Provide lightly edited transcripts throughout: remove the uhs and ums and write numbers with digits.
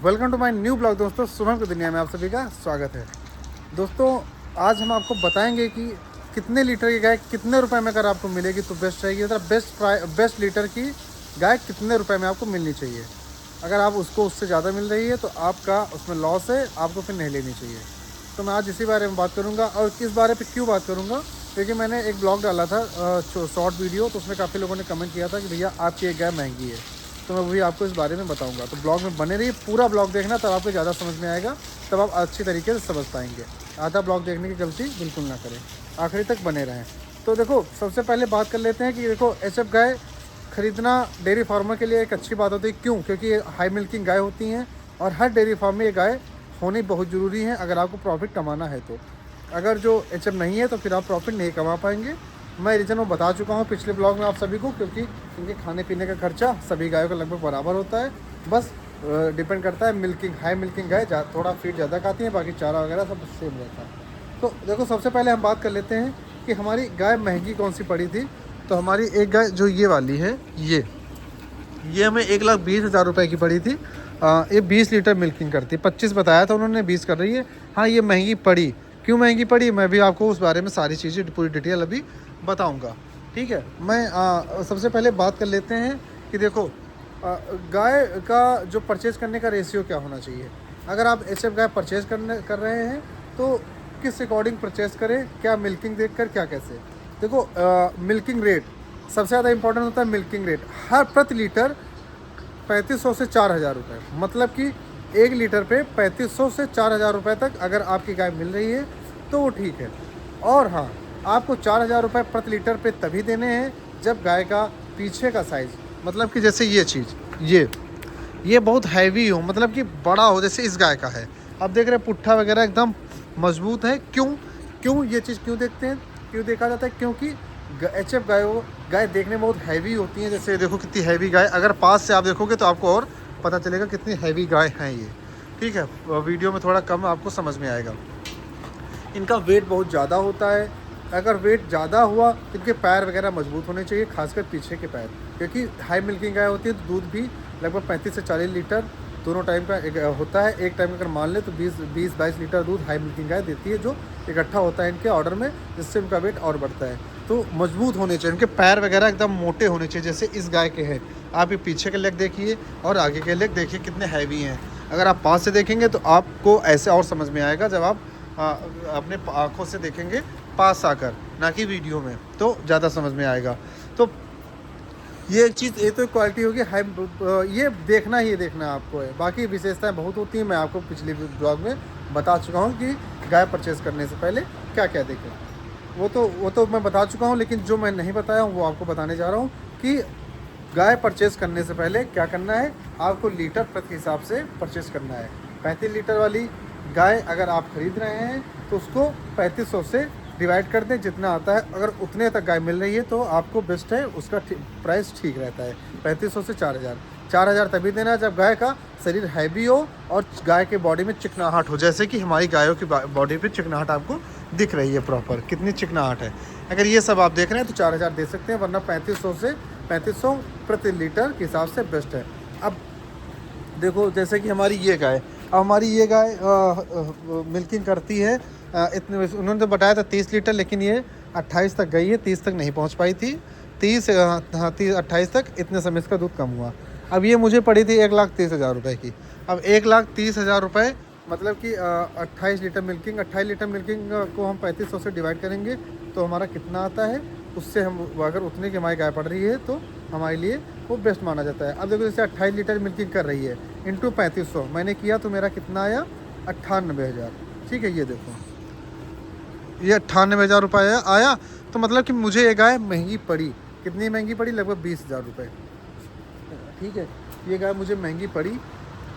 Welcome to my new blog. दोस्तों, शुभम की दुनिया में आप सभी का स्वागत है। दोस्तों, आज हम आपको बताएंगे कि कितने लीटर की गाय कितने रुपए में अगर आपको मिलेगी तो बेस्ट रहेगी, मतलब बेस्ट लीटर की गाय कितने रुपए में आपको मिलनी चाहिए। अगर आप उससे ज़्यादा मिल रही है तो आपका उसमें लॉस है, आपको फिर नहीं लेनी चाहिए। तो मैं आज इसी बारे में बात करूँगा। और किस बारे पर क्यों बात करूँगा, क्योंकि मैंने एक ब्लॉग डाला था शॉर्ट वीडियो, तो उसमें काफ़ी लोगों ने कमेंट किया था कि भैया आपकी एक गाय महंगी है। तो मैं वही आपको इस बारे में बताऊंगा। तो ब्लॉग में बने रहिए, पूरा ब्लॉग देखना, तब आपको ज़्यादा समझ में आएगा, तब आप अच्छी तरीके से समझ पाएंगे। आधा ब्लॉग देखने की गलती बिल्कुल ना करें, आखिरी तक बने रहें। तो देखो, सबसे पहले बात कर लेते हैं कि देखो, एचएफ गाय खरीदना डेयरी फार्मर के लिए एक अच्छी बात होती है। क्यों? क्योंकि ये हाई मिल्किंग गाय होती हैं और हर डेयरी फार्म में ये गाय होनी बहुत ज़रूरी है अगर आपको प्रॉफिट कमाना है। तो अगर जो एचएफ नहीं है तो फिर आप प्रॉफिट नहीं कमा पाएंगे। मैं रीज़न वो बता चुका हूँ पिछले ब्लॉग में आप सभी को, क्योंकि इनके खाने पीने का खर्चा सभी गायों का लगभग बराबर होता है। बस डिपेंड करता है, मिल्किंग हाई मिल्किंग गाय थोड़ा फीड ज़्यादा खाती है, बाकी चारा वगैरह सब सेम रहता है। तो देखो, सबसे पहले हम बात कर लेते हैं कि हमारी गाय महंगी कौन सी पड़ी थी। तो हमारी एक गाय जो ये वाली है, ये हमें 1,20,000 रुपये की पड़ी थी। ये 20 लीटर मिल्किंग करती है। 25 बताया था उन्होंने, 20 कर रही है। हाँ, ये महंगी पड़ी। क्यों महंगी पड़ी, मैं भी आपको उस बारे में सारी चीज़ें पूरी डिटेल अभी बताऊंगा। ठीक है, मैं सबसे पहले बात कर लेते हैं कि देखो, गाय का जो परचेज़ करने का रेशियो क्या होना चाहिए। अगर आप एचएफ गाय परचेज़ कर रहे हैं तो किस अकॉर्डिंग परचेज़ करें, क्या मिल्किंग देखकर, क्या कैसे। देखो, मिल्किंग रेट सबसे ज़्यादा इंपॉर्टेंट होता है। मिल्किंग रेट हर प्रति लीटर 3500 से 4,000 रुपये, मतलब कि 1 लीटर पे 3500 से 4,000 रुपये तक अगर आपकी गाय मिल रही है तो वो ठीक है। और हाँ, आपको 4,000 रुपये प्रति लीटर पे तभी देने हैं जब गाय का पीछे का साइज़, मतलब कि जैसे ये चीज़, ये बहुत हैवी हो, मतलब कि बड़ा हो, जैसे इस गाय का है। आप देख रहे हैं पुट्ठा वगैरह एकदम मजबूत है। क्यों ये चीज़ क्यों देखते हैं, क्यों देखा जाता है? क्योंकि एचएफ गाय देखने में बहुत हैवी होती हैं। जैसे देखो कितनी हैवी गाय, अगर पास से आप देखोगे तो आपको और पता चलेगा कितनी हैवी गाय हैं ये। ठीक है, वीडियो में थोड़ा कम आपको समझ में आएगा। इनका वेट बहुत ज़्यादा होता है। अगर वेट ज़्यादा हुआ तो इनके पैर वगैरह मजबूत होने चाहिए, खासकर पीछे के पैर, क्योंकि हाई मिल्किंग गाय होती है तो दूध भी लगभग 35 से 40 लीटर दोनों टाइम का होता है। एक टाइम अगर मान ले तो 20-22 लीटर दूध हाई मिल्किंग गाय देती है, जो इकट्ठा होता है इनके ऑर्डर में, जिससे इनका वेट और बढ़ता है। तो मजबूत होने चाहिए, इनके पैर वगैरह एकदम मोटे होने चाहिए, जैसे इस गाय के हैं। आप ये पीछे के लेग देखिए और आगे के लेग देखिए कितने हैवी हैं। अगर आप पास से देखेंगे तो आपको ऐसे और समझ में आएगा, जब आप अपने आँखों से देखेंगे पास आकर, ना कि वीडियो में, तो ज़्यादा समझ में आएगा। तो ये एक चीज़, ये तो क्वालिटी होगी हाई, ये देखना ही देखना आपको है। बाकी विशेषताएं बहुत होती हैं, मैं आपको पिछले ब्लॉग में बता चुका हूँ कि गाय परचेज़ करने से पहले क्या क्या देखें। वो तो मैं बता चुका हूँ, लेकिन जो मैं नहीं बताया हूँ वो आपको बताने जा रहा हूँ कि गाय परचेज़ करने से पहले क्या करना है। आपको लीटर प्रति हिसाब से परचेज़ करना है। 35 लीटर वाली गाय अगर आप ख़रीद रहे हैं तो उसको 3500 से डिवाइड कर दें, जितना आता है। अगर उतने तक गाय मिल रही है तो आपको बेस्ट है, उसका प्राइस ठीक रहता है। 3500 से 4,000 तभी देना है जब गाय का शरीर हैवी हो और गाय के बॉडी में चिकनाहट हो, जैसे कि हमारी गायों की बॉडी पे चिकनाहट आपको दिख रही है, प्रॉपर कितनी चिकनाहट है। अगर ये सब आप देख रहे हैं तो 4,000 दे सकते हैं, वरना 3500 प्रति लीटर के हिसाब से बेस्ट है। अब देखो, जैसे कि हमारी ये गाय, मिल्किंग करती है इतने, उन्होंने तो बताया था 30 लीटर, लेकिन ये 28 तक गई है, 30 तक नहीं पहुंच पाई थी। 28 तक, इतने समय इसका दूध कम हुआ। अब ये मुझे पड़ी थी 1,30,000 रुपये की। अब 1,30,000 रुपये, मतलब कि 28 लीटर मिल्किंग को हम 3500 से डिवाइड करेंगे तो हमारा कितना आता है। उससे हम, अगर उतने की हमारी गाय पड़ रही है तो हमारे लिए वो बेस्ट माना जाता है। अब देखो, जैसे 28 लीटर मिल्किंग कर रही है इंटू 3500 मैंने किया तो मेरा कितना आया, 98,000। ठीक है, ये देखो, ये 98,000 रुपये आया। तो मतलब कि मुझे ये गाय महंगी पड़ी। कितनी महंगी पड़ी? लगभग 20,000 रुपये। ठीक है, ये गाय मुझे महंगी पड़ी।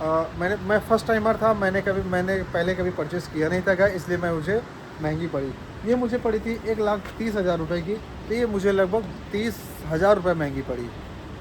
मैं फर्स्ट टाइमर था, मैंने पहले कभी परचेज़ किया नहीं था गाय, इसलिए मुझे महंगी पड़ी। ये मुझे पड़ी थी 1,30,000 रुपये की, तो ये मुझे लगभग 30,000 रुपये महंगी पड़ी।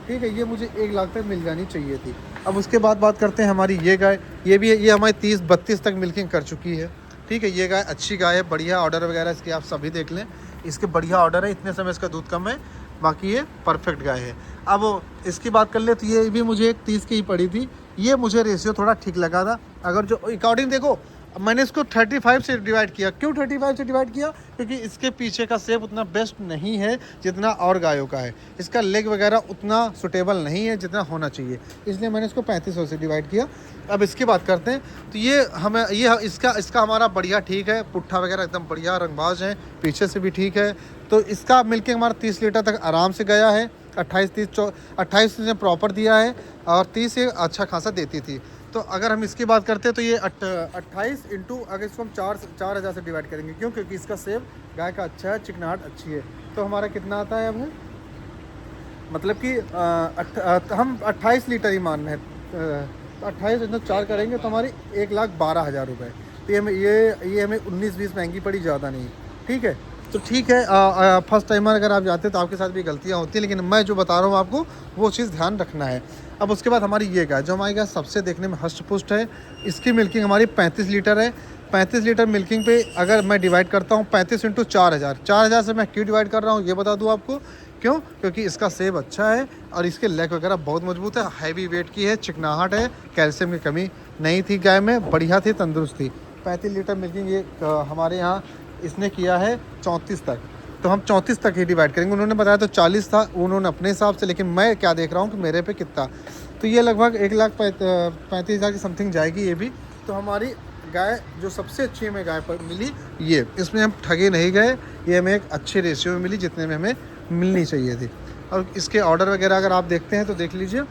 ठीक है, ये मुझे 1,00,000 तक मिल जानी चाहिए थी। अब उसके बाद बात करते हैं हमारी ये गाय। ये हमारी 30-32 तक मिल्किंग कर चुकी है। ठीक है, ये गाय अच्छी गाय है, बढ़िया ऑर्डर वगैरह इसके आप सभी देख लें, इसके बढ़िया ऑर्डर है। इतने समय इसका दूध कम है, बाकी ये परफेक्ट गाय है। अब इसकी बात कर ले तो ये भी मुझे 30 की ही पड़ी थी। ये मुझे रेशियो थोड़ा ठीक लगा था। अगर जो अकॉर्डिंग देखो, मैंने इसको 35 से डिवाइड किया। क्यों 35 से डिवाइड किया? क्योंकि इसके पीछे का शेप उतना बेस्ट नहीं है जितना और गायों का है। इसका लेग वगैरह उतना सुटेबल नहीं है जितना होना चाहिए, इसलिए मैंने इसको 3500 से डिवाइड किया। अब इसकी बात करते हैं, तो ये हमें ये इसका हमारा बढ़िया ठीक है, पुट्ठा वगैरह एकदम बढ़िया रंगबाज है, पीछे से भी ठीक है। तो इसका मिल्किंग हमारा 30 लीटर तक आराम से गया है। 28 ने प्रॉपर दिया है और 30 से अच्छा खासा देती थी। तो अगर हम इसकी बात करते हैं तो ये 28 इंटू, अगर इसको हम 4,000 से डिवाइड करेंगे, क्यों? क्योंकि इसका सेब गाय का अच्छा है, चिकनाहट अच्छी है, तो हमारा कितना आता है अब? मतलब कि हम 28 लीटर ही मान रहे हैं। 28 इंटू 4 करेंगे तो हमारी 1,12,000 रुपये। तो ये हमें 19-20 महंगी पड़ी, ज़्यादा नहीं। ठीक है, तो ठीक है। फर्स्ट टाइमर अगर आप जाते हैं तो आपके साथ भी गलतियाँ होती हैं, लेकिन मैं जो बता रहा हूँ आपको वो चीज़ ध्यान रखना है। अब उसके बाद हमारी ये गाय, जो हमारी गाय सबसे देखने में हष्ट पुष्ट है, इसकी मिल्किंग हमारी 35 लीटर है। 35 लीटर मिल्किंग पे अगर मैं डिवाइड करता हूँ 35 इंटू 4,000 से मैं क्यों डिवाइड कर रहा हूँ ये बता दूँ आपको। क्यों? क्योंकि इसका सेब अच्छा है और इसके लेग वगैरह बहुत मजबूत है, हैवी वेट की है, चिकनाहट है, कैल्शियम की कमी नहीं थी गाय में, बढ़िया थी, तंदुरुस्त थी। 35 लीटर मिल्किंग ये हमारे यहाँ इसने किया है 34 तक। तो हम 34 तक ही डिवाइड करेंगे। उन्होंने बताया तो 40 था उन्होंने अपने हिसाब से, लेकिन मैं क्या देख रहा हूँ कि मेरे पे कितना, तो ये लगभग 1,35,000 की समथिंग जाएगी ये भी। तो हमारी गाय जो सबसे अच्छी हमें गाय पर मिली, ये इसमें हम ठगे नहीं गए, ये हमें एक अच्छे रेशियो में मिली जितने में हमें मिलनी चाहिए थी। और इसके ऑर्डर वगैरह अगर आप देखते हैं तो देख लीजिए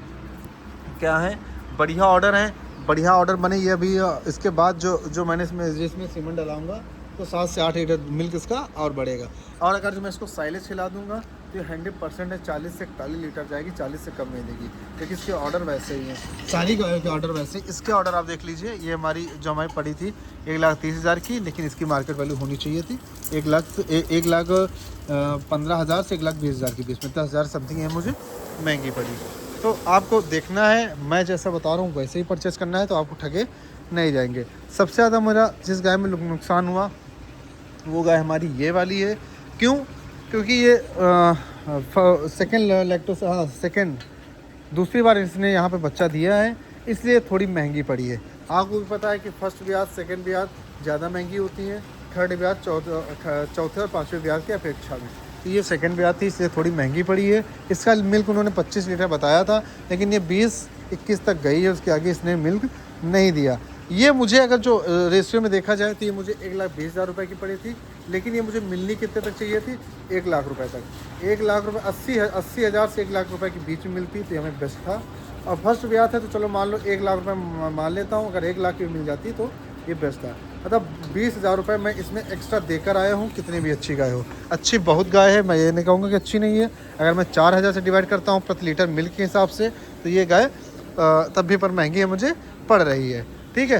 क्या है, बढ़िया ऑर्डर है, बढ़िया ऑर्डर बने। ये अभी इसके बाद जो मैंने जिसमें सीमेंट डालाऊंगा तो 7 से 8 लीटर मिल्क इसका और बढ़ेगा। और अगर जो मैं इसको साइलेज खिला दूंगा तो ये 100% है, 40 से 41 लीटर जाएगी, 40 से कम नहीं देगी, क्योंकि इसके ऑर्डर वैसे ही हैं, सारी गायों के ऑर्डर वैसे ही। इसके ऑर्डर आप देख लीजिए, ये हमारी जो हमारी पड़ी थी 1,30,000 की, लेकिन इसकी मार्केट वैल्यू होनी चाहिए थी 1,15,000 से 1,20,000 के बीच में, 10,000 समथिंग है मुझे महंगी पड़ी। तो आपको देखना है, मैं जैसा बता रहा हूँ वैसे ही परचेस करना है, तो आपको ठगे नहीं जाएंगे। सबसे ज़्यादा मेरा जिस गाय में नुकसान हुआ वो गाय हमारी ये वाली है। क्यों? क्योंकि ये सेकेंड लैक्टोस, हाँ सेकेंड, दूसरी बार इसने यहाँ पे बच्चा दिया है, इसलिए थोड़ी महंगी पड़ी है। आपको भी पता है कि फर्स्ट ब्याज सेकेंड ब्याज ज़्यादा महंगी होती है, थर्ड ब्याज चौथे और पाँचवें ब्याज की अपेक्षा में। तो ये सेकेंड ब्याज थी, इसलिए थोड़ी महंगी पड़ी है। इसका मिल्क उन्होंने 25 लीटर बताया था, लेकिन ये 20-21 तक गई है, उसके आगे इसने मिल्क नहीं दिया। ये मुझे अगर जो रेशियो में देखा जाए तो ये मुझे 1,20,000 रुपये की पड़ी थी, लेकिन ये मुझे मिलनी कितने तक चाहिए थी? 1,00,000 रुपये तक। 1,00,000 रुपये 80,000 से 1,00,000 रुपये के बीच में मिलती तो हमें बेस्ट था। और फर्स्ट ब्याज है तो चलो मान लो 1,00,000 रुपये मान लेता हूँ, अगर 1,00,000 की मिल जाती तो ये बेस्ट था। मतलब 20,000 रुपये मैं इसमें एक्स्ट्रा देकर आया हूँ, कितनी भी अच्छी गाय हो। अच्छी बहुत गाय है, मैं ये नहीं कहूँगा कि अच्छी नहीं है। अगर मैं 4,000 से डिवाइड करता हूँ प्रति लीटर मिल्क के हिसाब से, तो ये गाय तब भी पर महंगी है मुझे पड़ रही है। ठीक है,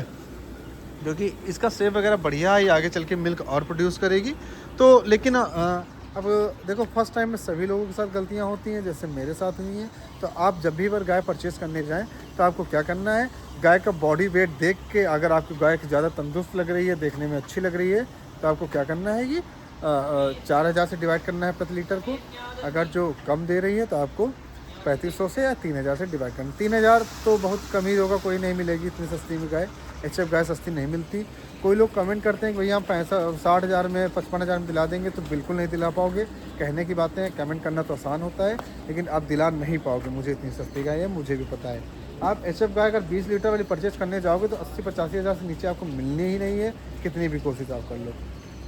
क्योंकि इसका सेब वगैरह बढ़िया है, आगे चल के मिल्क और प्रोड्यूस करेगी। तो लेकिन अब देखो, फर्स्ट टाइम में सभी लोगों के साथ गलतियां होती हैं, जैसे मेरे साथ हुई हैं। तो आप जब भी बार गाय परचेस करने जाएं तो आपको क्या करना है, गाय का बॉडी वेट देख के, अगर आपकी गाय ज़्यादा तंदुरुस्त लग रही है, देखने में अच्छी लग रही है, तो आपको क्या करना है, ये 4,000 से डिवाइड करना है प्रति लीटर को। अगर जो कम दे रही है तो आपको 3,500 से या 3,000 से डिवाइड करना। 3,000 तो बहुत कम ही होगा, कोई नहीं मिलेगी इतनी सस्ती में गाय, HF गाय सस्ती नहीं मिलती। कोई लोग कमेंट करते हैं कि भैया हम 60,000 में 55,000 में दिला देंगे, तो बिल्कुल नहीं दिला पाओगे। कहने की बातें हैं, कमेंट करना तो आसान होता है, लेकिन आप दिला नहीं पाओगे। मुझे इतनी सस्ती गाय है, मुझे भी पता है। आप HF गाय अगर 20 लीटर वाली परचेज करने जाओगे तो 80-85 हज़ार से नीचे आपको मिलनी ही नहीं है, कितनी भी कोशिश आप कर लो।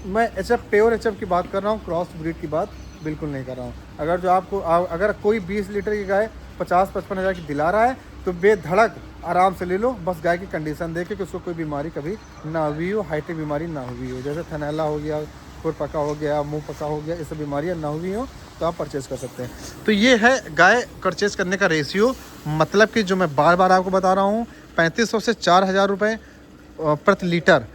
मैं HF प्योर HF की बात कर रहा हूँ, क्रॉस ब्रीड की बात बिल्कुल नहीं कर रहा हूँ। अगर जो आपको अगर कोई 20 लीटर की गाय 50-55 हज़ार की दिला रहा है तो बेधड़क आराम से ले लो, बस गाय की कंडीशन देख के कि उसको कोई बीमारी कभी ना हुई हो, हाइटेक बीमारी ना हुई हो, जैसे थनैला हो गया, खुर पका हो गया, मुंह पका हो गया, ये सब बीमारियाँ ना हुई हो तो आप परचेज़ कर सकते हैं। तो ये है गाय परचेज़ करने का रेशियो। मतलब कि जो मैं बार बार आपको बता रहा हूँ, 3,500 से 4,000 रुपये प्रति लीटर।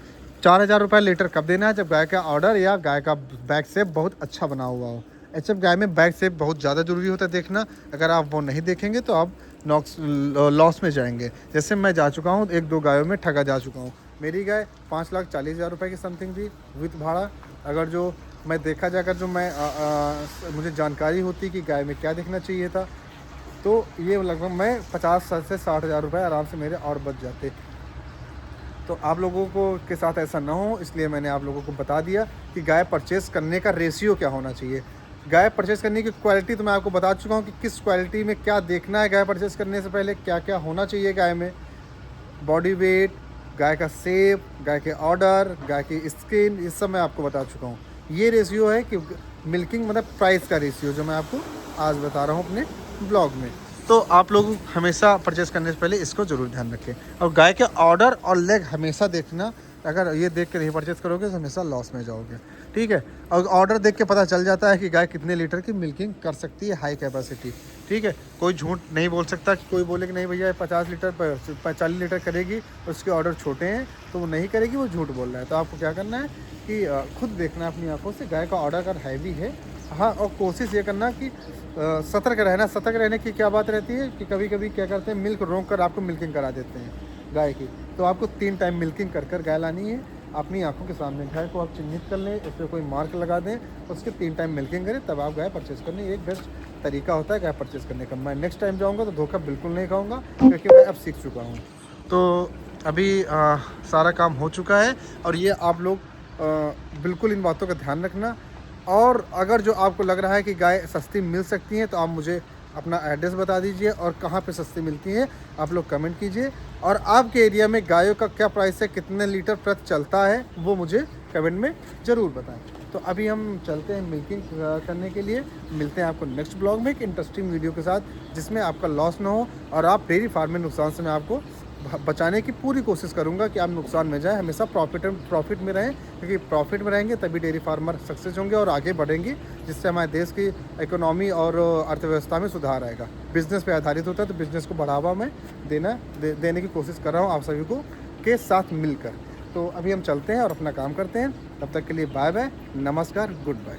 4,000 रुपये लीटर कब देना है? जब गाय का ऑर्डर या गाय का बैक शेप बहुत अच्छा बना हुआ हो। HF गाय में बैक शेप बहुत ज़्यादा ज़रूरी होता है देखना, अगर आप वो नहीं देखेंगे तो आप लॉस में जाएंगे। जैसे मैं जा चुका हूँ, 1-2 गायों में ठगा जा चुका हूँ। मेरी गाय 5,40,000 रुपये की समथिंग थी विथ भाड़ा। अगर जो मैं देखा जाकर जो मैं मुझे जानकारी होती कि गाय में क्या देखना चाहिए था, तो ये लगभग मैं 50 से 60 हज़ार रुपये आराम से मेरे और बच जाते। तो आप लोगों को के साथ ऐसा ना हो, इसलिए मैंने आप लोगों को बता दिया कि गाय परचेज़ करने का रेशियो क्या होना चाहिए। गाय परचेज़ करने की क्वालिटी तो मैं आपको बता चुका हूँ कि किस क्वालिटी में क्या देखना है। गाय परचेज़ करने से पहले क्या क्या होना चाहिए गाय में, बॉडी वेट, गाय का शेप, गाय के ऑर्डर, गाय की स्किन, ये सब मैं आपको बता चुका हूँ। ये रेशियो है कि मिल्किंग मतलब प्राइस का रेशियो, जो मैं आपको आज बता रहा हूँ अपने ब्लॉग में। तो आप लोग हमेशा परचेज़ करने से पहले इसको ज़रूर ध्यान रखें। और गाय के ऑर्डर और लेग हमेशा देखना, अगर ये देख के नहीं परचेज़ करोगे तो हमेशा लॉस में जाओगे, ठीक है। और ऑर्डर देख के पता चल जाता है कि गाय कितने लीटर की मिल्किंग कर सकती है, हाई कैपेसिटी, ठीक है। कोई झूठ नहीं बोल सकता कि कोई बोले कि नहीं भैया 50 लीटर 40 लीटर करेगी, उसके ऑर्डर छोटे हैं तो वो नहीं करेगी, वो झूठ बोल रहा है। तो आपको क्या करना है कि खुद देखना है अपनी आंखों से गाय का ऑर्डर अगर हैवी है, हाँ। और कोशिश ये करना कि सतर्क रहना। सतर्क रहने की क्या बात रहती है कि कभी कभी क्या करते हैं, मिल्क रोक कर आपको मिल्किंग करा देते हैं गाय की। तो आपको 3 टाइम मिल्किंग कर कर गाय लानी है अपनी आंखों के सामने। गाय को आप चिन्हित कर लें, इस पर कोई मार्क लगा दें, उसके 3 टाइम मिल्किंग करें, तब आप गाय परचेज़ करने। एक बेस्ट तरीका होता है गाय परचेज़ करने का। मैं नेक्स्ट टाइम जाऊँगा तो धोखा बिल्कुल नहीं खाऊँगा, क्योंकि मैं अब सीख चुका हूँ। तो अभी सारा काम हो चुका है, और ये आप लोग बिल्कुल इन बातों का ध्यान रखना। और अगर जो आपको लग रहा है कि गाय सस्ती मिल सकती हैं, तो आप मुझे अपना एड्रेस बता दीजिए, और कहाँ पे सस्ती मिलती हैं आप लोग कमेंट कीजिए। और आपके एरिया में गायों का क्या प्राइस है, कितने लीटर प्रति चलता है, वो मुझे कमेंट में ज़रूर बताएं। तो अभी हम चलते हैं मिल्किंग करने के लिए। मिलते हैं आपको नेक्स्ट ब्लॉग में एक इंटरेस्टिंग वीडियो के साथ, जिसमें आपका लॉस ना हो और आप डेयरी फार्म में नुकसान से मैं आपको बचाने की पूरी कोशिश करूंगा कि आप नुकसान में जाए, हमेशा प्रॉफिट में रहें। क्योंकि प्रॉफिट में रहेंगे तभी डेयरी फार्मर सक्सेस होंगे और आगे बढ़ेंगे, जिससे हमारे देश की इकोनॉमी और अर्थव्यवस्था में सुधार आएगा। बिजनेस पे आधारित होता है, तो बिजनेस को बढ़ावा मैं देने की कोशिश कर रहा हूँ आप सभी को के साथ मिलकर। तो अभी हम चलते हैं और अपना काम करते हैं। तब तक के लिए बाय बाय, नमस्कार, गुड बाय।